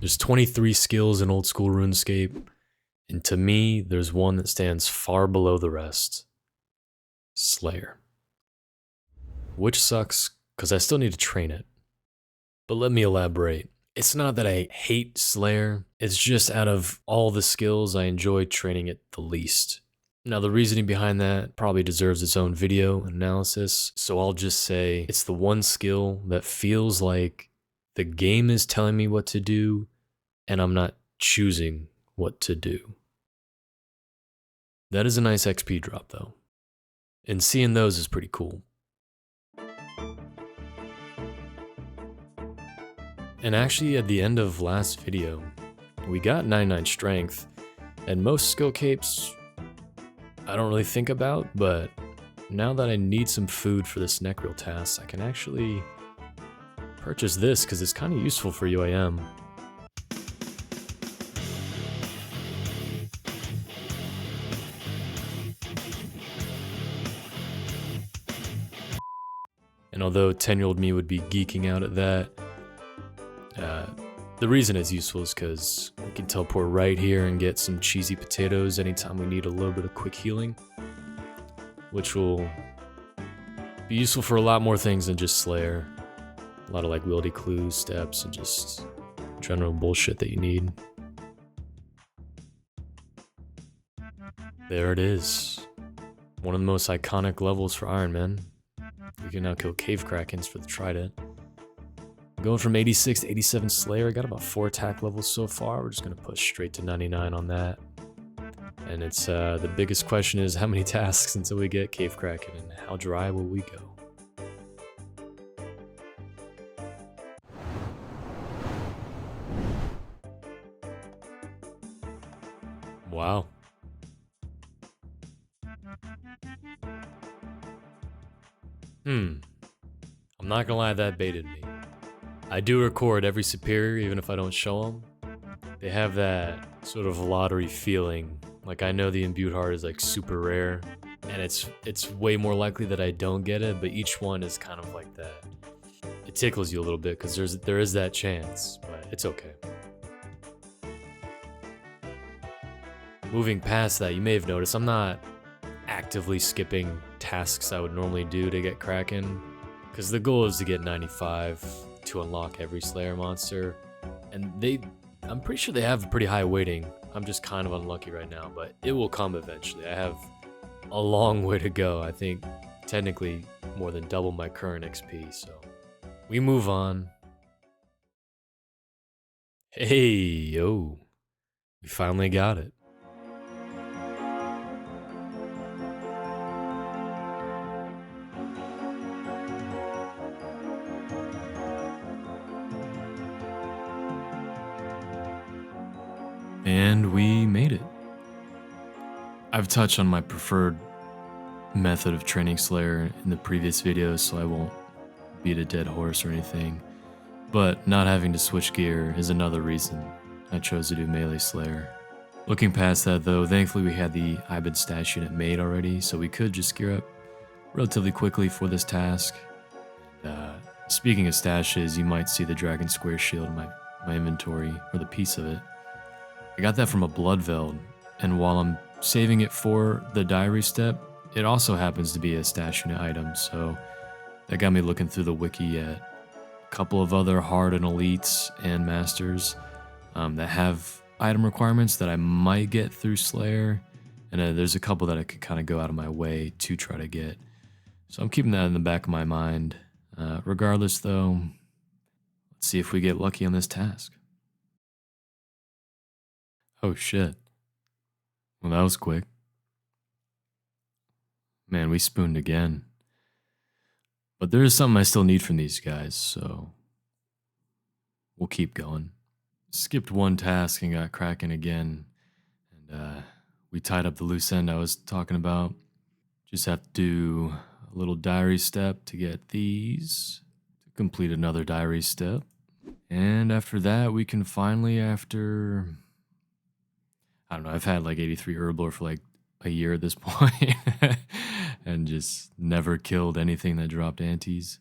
There's 23 skills in old school RuneScape, and to me, there's one that stands far below the rest. Slayer. Which sucks, because I still need to train it. But let me elaborate. It's not that I hate Slayer, it's just out of all the skills, I enjoy training it the least. Now, the reasoning behind that probably deserves its own video analysis, so I'll just say it's the one skill that feels like the game is telling me what to do, and I'm not choosing what to do. That is a nice XP drop, though. And seeing those is pretty cool. And actually, at the end of last video, we got 99 strength, and most skill capes I don't really think about, but now that I need some food for this Nechril task, I can actually purchase this because it's kind of useful for UAM. And although 10-year-old me would be geeking out at that, the reason it's useful is because we can teleport right here and get some cheesy potatoes anytime we need a little bit of quick healing, which will be useful for a lot more things than just Slayer. A lot of like wieldy clues, steps, and just general bullshit that you need. There it is. One of the most iconic levels for Iron Man. We can now kill cave krakens for the trident. Going from 86 to 87 Slayer, I got about 4 attack levels so far. We're just gonna push straight to 99 on that. And it's the biggest question is how many tasks until we get cave kraken, and how dry will we go? Wow. I'm not gonna lie, that baited me. I do record every superior even if I don't show them. They have that sort of lottery feeling. Like I know the imbued heart is like super rare, and it's way more likely that I don't get it, but each one is kind of like that. It tickles you a little bit because there is that chance, but it's okay. Moving past that, you may have noticed I'm not actively skipping tasks I would normally do to get Kraken, because the goal is to get 95 to unlock every Slayer monster, and I'm pretty sure they have a pretty high weighting. I'm just kind of unlucky right now, but it will come eventually. I have a long way to go. I think technically more than double my current XP, so we move on. Hey, yo, we finally got it. And we made it. I've touched on my preferred method of training Slayer in the previous videos, so I won't beat a dead horse or anything. But not having to switch gear is another reason I chose to do melee Slayer. Looking past that though, thankfully we had the Ibid stash unit made already, so we could just gear up relatively quickly for this task. Speaking of stashes, you might see the Dragon Square shield in my inventory, or the piece of it. I got that from a Bloodveld, and while I'm saving it for the diary step, it also happens to be a stash unit item, so that got me looking through the wiki at a couple of other hard and elites and masters that have item requirements that I might get through Slayer, and there's a couple that I could kind of go out of my way to try to get. So I'm keeping that in the back of my mind. Regardless though, let's see if we get lucky on this task. Oh shit. Well, that was quick. Man, we spooned again. But there is something I still need from these guys, so we'll keep going. Skipped one task and got Kraken again. And we tied up the loose end I was talking about. Just have to do a little diary step to get these. To complete another diary step. And after that, we can finally, after... I don't know, I've had like 83 Herblore for like a year at this point and just never killed anything that dropped antes.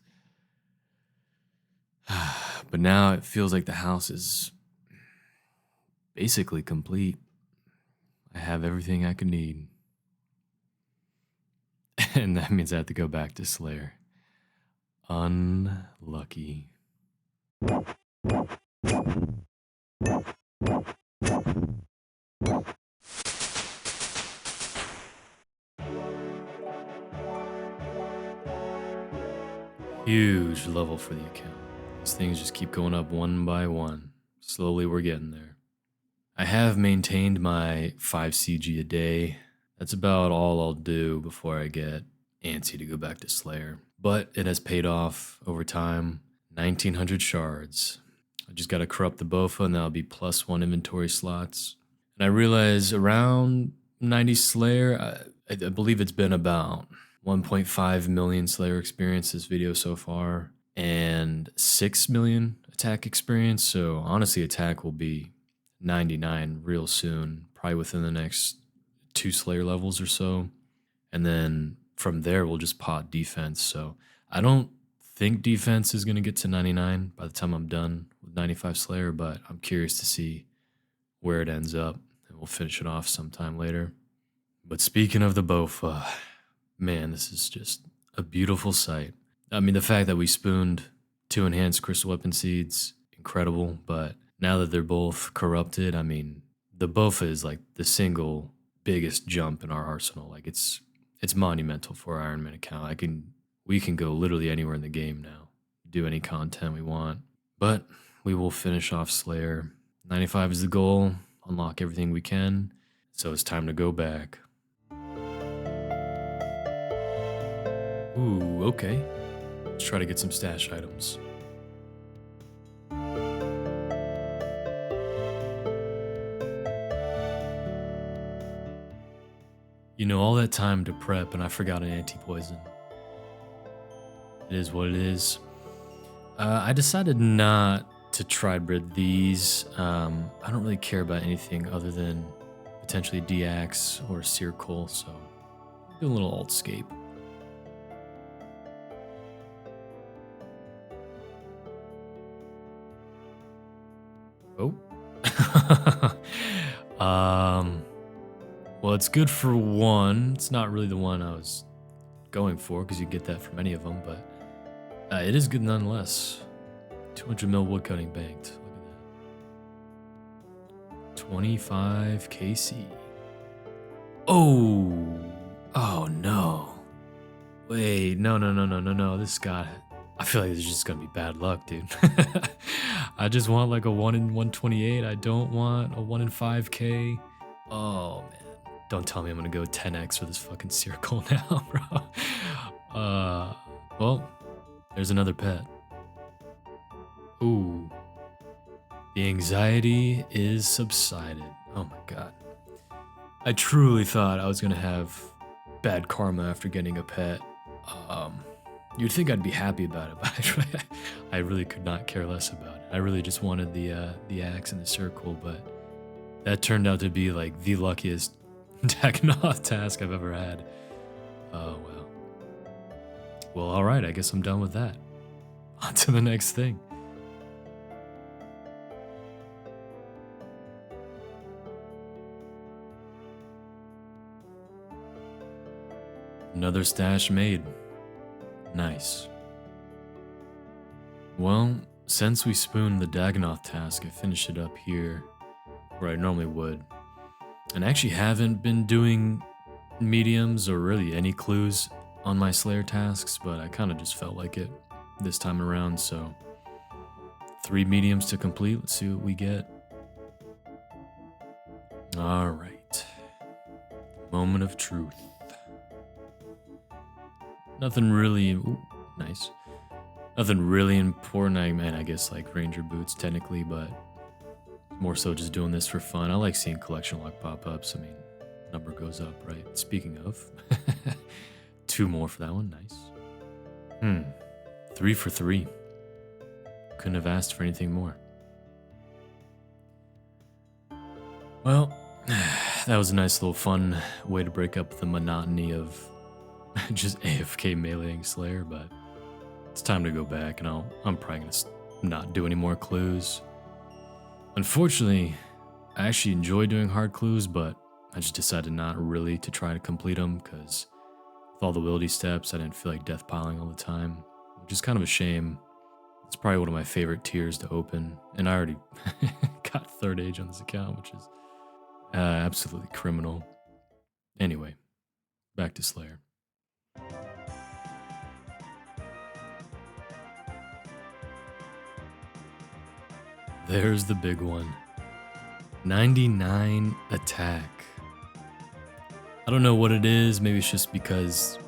But now it feels like the house is basically complete. I have everything I could need. And that means I have to go back to Slayer. Unlucky. Huge level for the account. These things just keep going up one by one. Slowly we're getting there. I have maintained my 5 CG a day. That's about all I'll do before I get antsy to go back to Slayer. But it has paid off over time. 1900 shards. I just gotta corrupt the Bofa and that'll be +1 inventory slots. And I realize around 90 Slayer, I believe it's been about 1.5 million Slayer experience this video so far, and 6 million attack experience. So honestly, attack will be 99 real soon, probably within the next 2 Slayer levels or so. And then from there, we'll just pot defense. So I don't think defense is going to get to 99 by the time I'm done with 95 Slayer, but I'm curious to see where it ends up, and we'll finish it off sometime later. But speaking of the Bofa, man, this is just a beautiful sight. I mean, the fact that we spooned 2 enhanced crystal weapon seeds, incredible, but now that they're both corrupted, I mean, the Bofa is like the single biggest jump in our arsenal. Like it's monumental for our Iron Man account. We can go literally anywhere in the game now, do any content we want. But we will finish off Slayer. 95 is the goal, unlock everything we can. So it's time to go back. Ooh, okay. Let's try to get some stash items. You know, all that time to prep and I forgot an anti-poison. It is what it is. I decided not to tri-brid these. I don't really care about anything other than potentially D-Axe or Seer Coal, so do a little Altscape. Oh. Well, it's good for one. It's not really the one I was going for because you get that from any of them, but it is good nonetheless. 200 mil woodcutting banked. Look at that. 25 KC. Oh no. Wait, no. This guy. I feel like this is just gonna be bad luck, dude. I just want like a 1 in 128. I don't want a 1 in 5K. Oh man. Don't tell me I'm gonna go 10x for this fucking circle now, bro. Well, there's another pet. Ooh. The anxiety is subsided. Oh my god. I truly thought I was gonna have bad karma after getting a pet. You'd think I'd be happy about it, but I really could not care less about it. I really just wanted the axe and the circle, but that turned out to be like the luckiest Dagonoth task I've ever had. Oh well. Well, all right. I guess I'm done with that. On to the next thing. Another stash made. Nice. Well, since we spooned the Dagonoth task, I finished it up here where I normally would. And I actually haven't been doing mediums or really any clues on my Slayer tasks, but I kind of just felt like it this time around, so 3 mediums to complete. Let's see what we get. All right. Moment of truth. Nothing really, ooh, nice. Nothing really important. I guess like Ranger boots technically, but more so just doing this for fun. I like seeing collection log pop-ups. I mean, number goes up, right? Speaking of, 2 more for that one. Nice. 3 for 3. Couldn't have asked for anything more. Well, that was a nice little fun way to break up the monotony of just AFK meleeing Slayer, but it's time to go back, and I'm probably gonna not do any more clues. Unfortunately, I actually enjoy doing hard clues, but I just decided not really to try to complete them because with all the wildy steps, I didn't feel like death piling all the time, which is kind of a shame. It's probably one of my favorite tiers to open, and I already got third age on this account, which is absolutely criminal. Anyway, back to Slayer. There's the big one. 99 attack. I don't know what it is. Maybe it's just because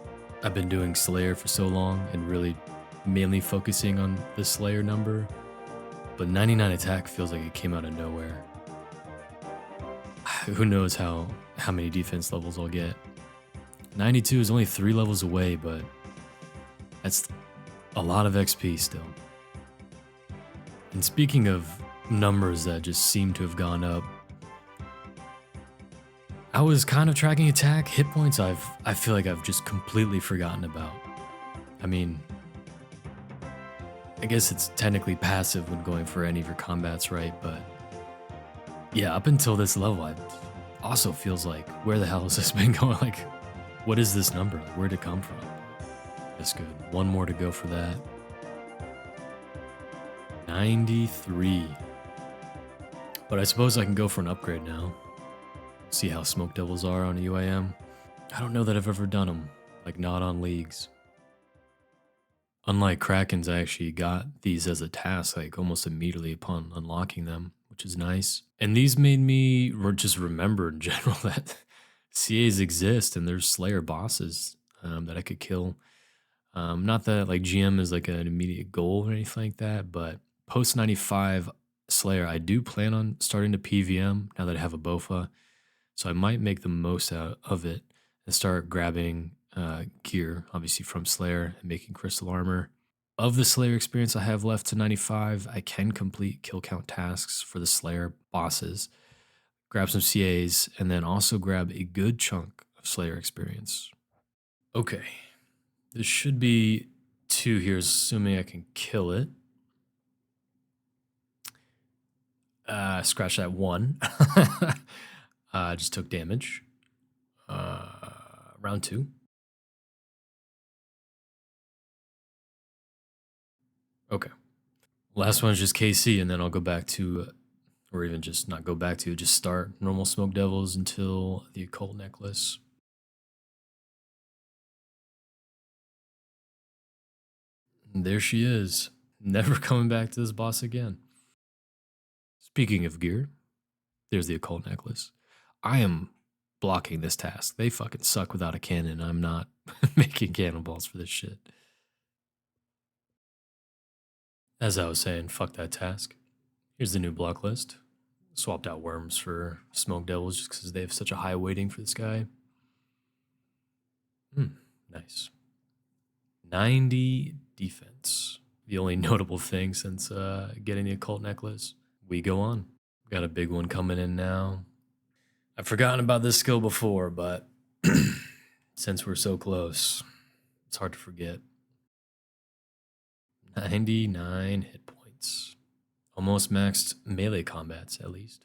I've been doing Slayer for so long and really mainly focusing on the Slayer number. But 99 attack feels like it came out of nowhere. Who knows how many defense levels I'll get. 92 is only 3 levels away, but that's a lot of XP still. And speaking of numbers that just seem to have gone up, I was kind of tracking attack. Hit points I feel like I've just completely forgotten about. I mean, I guess it's technically passive when going for any of your combats, right? But yeah, up until this level, it also feels like, where the hell has this been going? Like, what is this number? Like, where'd it come from? That's good. One more to go for that. 93. But I suppose I can go for an upgrade now. See how Smoke Devils are on a UIM. I don't know that I've ever done them, like not on leagues. Unlike Krakens, I actually got these as a task like almost immediately upon unlocking them, which is nice. And these made me just remember in general that CAs exist and there's Slayer bosses that I could kill. Not that like GM is like an immediate goal or anything like that, but post 95 Slayer, I do plan on starting to PVM now that I have a BOFA. So I might make the most out of it and start grabbing gear, obviously from Slayer, and making crystal armor. Of the Slayer experience I have left to 95, I can complete kill count tasks for the Slayer bosses, grab some CAs, and then also grab a good chunk of Slayer experience. Okay, this should be 2 here, assuming I can kill it. Scratch that 1. Just took damage. Round 2. Okay. Last one is just KC, and then I'll go back to, or even just not go back to, just start normal Smoke Devils until the Occult Necklace. And there she is. Never coming back to this boss again. Speaking of gear, there's the Occult Necklace. I am blocking this task. They fucking suck without a cannon. I'm not making cannonballs for this shit. As I was saying, fuck that task. Here's the new block list. Swapped out worms for Smoke Devils just because they have such a high weighting for this guy. Nice. 90 defense. The only notable thing since getting the Occult Necklace. We go on. Got a big one coming in now. I've forgotten about this skill before, but since we're so close, it's hard to forget. 99 hit points. Almost maxed melee combats, at least.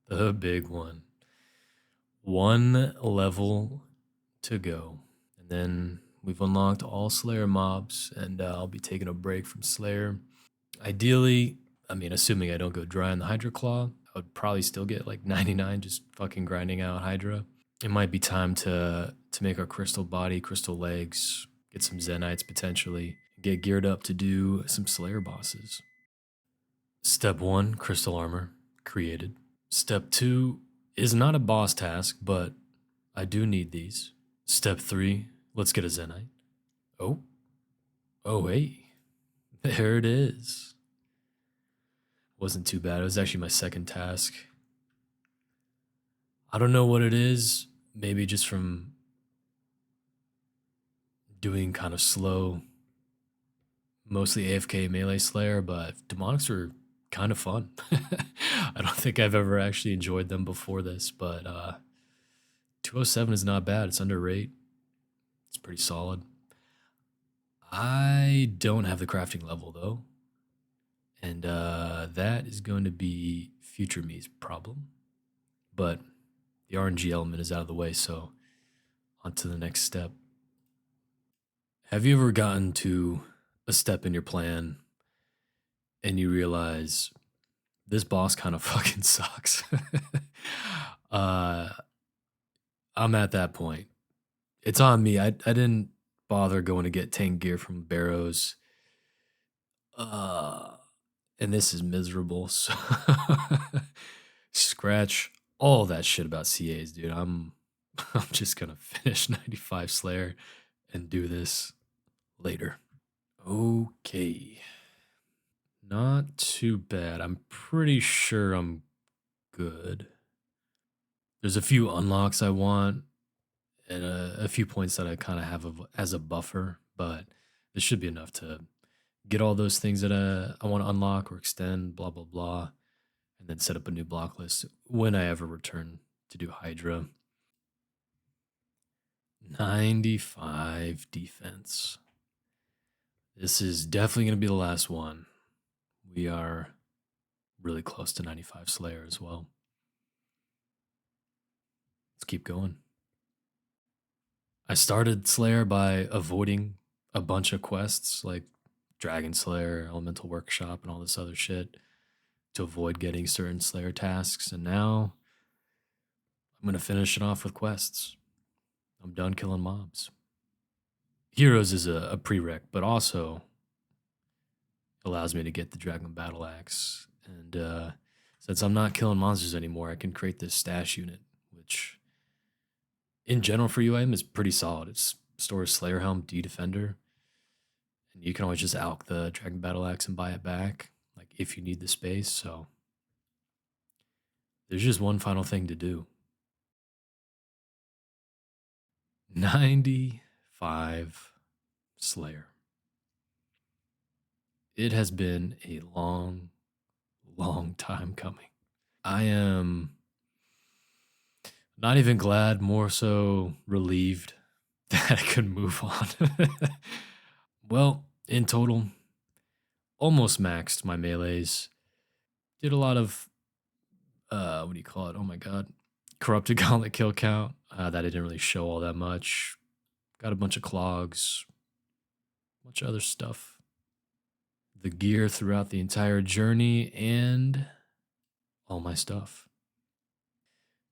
The big one. 1 level to go. And then we've unlocked all Slayer mobs, and I'll be taking a break from Slayer. Ideally, I mean, assuming I don't go dry on the Hydra Claw, I would probably still get like 99 just fucking grinding out Hydra. It might be time to make our crystal body, crystal legs, get some Zenites potentially, get geared up to do some Slayer bosses. Step 1, crystal armor, created. Step 2 is not a boss task, but I do need these. Step 3, let's get a Zenite. Oh, hey, there it is. Wasn't too bad. It was actually my second task. I don't know what it is. Maybe just from doing kind of slow, mostly AFK melee Slayer, but demonics are kind of fun. I don't think I've ever actually enjoyed them before this, but 207 is not bad. It's under rate. It's pretty solid. I don't have the crafting level though. And that is going to be future me's problem. But the RNG element is out of the way, so on to the next step. Have you ever gotten to a step in your plan and you realize this boss kind of fucking sucks? uh, I'm at that point. It's on me. I didn't bother going to get tank gear from Barrows. Uh, and this is miserable. So scratch all that shit about CAs, dude. I'm just gonna finish 95 Slayer and do this later. Okay. Not too bad. I'm pretty sure I'm good. There's a few unlocks I want and a few points that I kind of have as a buffer, but this should be enough to get all those things that I want to unlock or extend, blah, blah, blah, and then set up a new block list when I ever return to do Hydra. 95 defense. This is definitely going to be the last one. We are really close to 95 Slayer as well. Let's keep going. I started Slayer by avoiding a bunch of quests like Dragon Slayer, Elemental Workshop, and all this other shit to avoid getting certain Slayer tasks. And now I'm going to finish it off with quests. I'm done killing mobs. Heroes is a prereq, but also allows me to get the Dragon Battle Axe. And since I'm not killing monsters anymore, I can create this stash unit, which in general for UIM is pretty solid. It stores Slayer Helm, D Defender, and you can always just alch the Dragon Battle Axe and buy it back, like if you need the space. So there's just one final thing to do. 95 Slayer. It has been a long, long time coming. I am not even glad, more so relieved that I could move on. Well, in total, almost maxed my melees. Did a lot of, what do you call it? Oh my god. Corrupted Gauntlet kill count. That I didn't really show all that much. Got a bunch of clogs. A bunch of other stuff. The gear throughout the entire journey and all my stuff.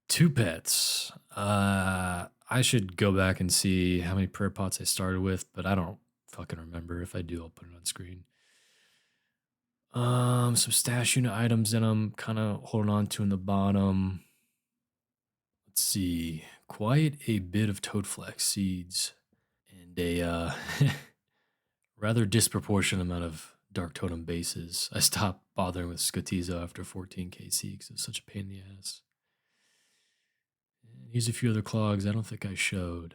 2 pets. I should go back and see how many prayer pots I started with, but I don't fucking remember. If I do, I'll put it on screen. Some stash unit items that I'm kind of holding on to in the bottom. Let's see. Quite a bit of Toadflax seeds and a rather disproportionate amount of Dark Totem bases. I stopped bothering with Skotizo after 14k C because it was such a pain in the ass. And here's a few other clogs I don't think I showed.